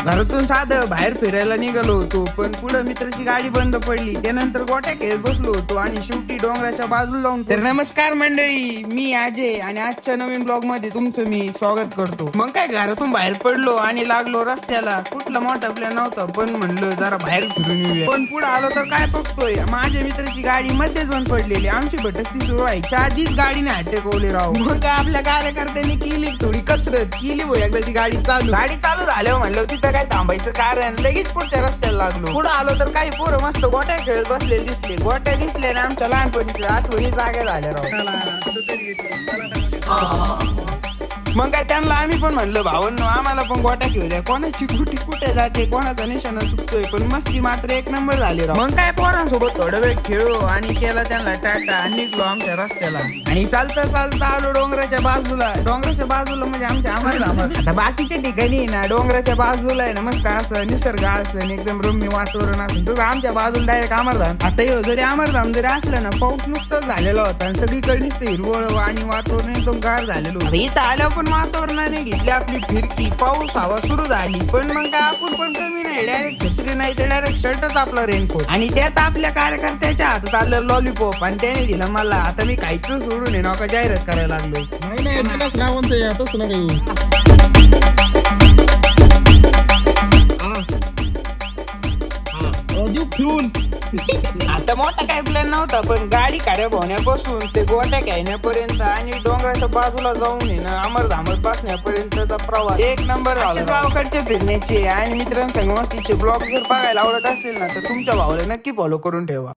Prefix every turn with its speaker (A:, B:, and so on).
A: घरातून साधं बाहेर फिरायला निघालो होतो, पण पुढे मित्राची गाडी बंद पडली. त्यानंतर गोट्या खेळत बसलो होतो आणि शेवटी डोंगराच्या बाजूला जाऊन. तर नमस्कार मंडळी, मी अजय आणि आजच्या नवीन ब्लॉग मध्ये तुमचं मी स्वागत करतो. मग काय, घरातून बाहेर पडलो आणि लागलो रस्त्याला. कुठला मोठा प्लॅन नव्हता, पण म्हणलं जरा बाहेर फिरून येऊया. पण पुढे आलो तर काय बघतोय, माझ्या मित्राची गाडी मध्येच बंद पडलेली. आमची भटकती सुरू व्हायच्या आधीच गाडीने हटकवले राव. मग काय, आपल्या कार्यकर्त्यांनी केली थोडी कसरत केली भाऊ, एकदाची गाडी चालू झाल्यावर म्हणलं तिथं काय थांबायचं कारण, लगेच पुढच्या रस्त्याला लागलो. पुढे आलो तर काही पोरं मस्त गोट्या खेळत बसलेले दिसले. गोट्या दिसले ना आमच्या लहानपणीच्या आठवणी जाग्या झाल्या राव. मग काय, त्यांना आम्ही पण म्हणलं भावांनो आम्हाला पण गोट्या खेळू द्या. कोणाची गुटी कुठे जाते, कोणाचा निशाणा चुकतोय, पण मस्ती मात्र एक नंबर झाली राव. मग काय, पोरांसोबत थोडं वेळ खेळू आणि केला त्यांना टाटा आणि निघलो आमच्या रस्त्याला. आणि चालता चालता आलो डोंगराच्या बाजूला. डोंगराच्या बाजूला म्हणजे आमच्या अमरधाम. आता बाकीच्या ठिकाणी ना डोंगराच्या बाजूला आहे ना मस्त असं निसर्ग असं एकदम रम्य वातावरण असं, तर आमच्या बाजूला डायरेक्ट अमरधाम. आता जरी अमरधाम जरी असलं ना, पाऊस नुकताच झालेला होता आणि सगळीकडे नुसतं हिरवळ आणि वातावरण एकदम गार झालेलं होतं. इथं आल्यावर पण वातावरणाने घेतली आपली फिरकी. पाऊस हवा सुरू झाली, पण मग काय आपण पण कमी नाही. डायरेक्ट छत्री नाही तर डायरेक्ट शर्टच आपला रेनकोट. आणि त्यात आपल्या कार्यकर्त्याच्या हातात आलं लॉलीपॉप आणि त्याने दिलं मला. आता मी खायचं सोडून आहे नका जाहिरात करायला लागलो. आता मोठा काय प्लॅन नव्हता, पण गाडी काड्या भवण्यापासून ते गोट्या खेळण्यापर्यंत आणि डोंगराच्या बाजूला जाऊन आहे ना अमरधामत बसण्यापर्यंतचा प्रवास एक नंबर झाला. गावाकडच्या फिरण्याचे आणि मित्रांसंग मस्तीचे ब्लॉग जर बघायला आवडत असेल ना, तर तुमच्या भावाला नक्की फॉलो करून ठेवा.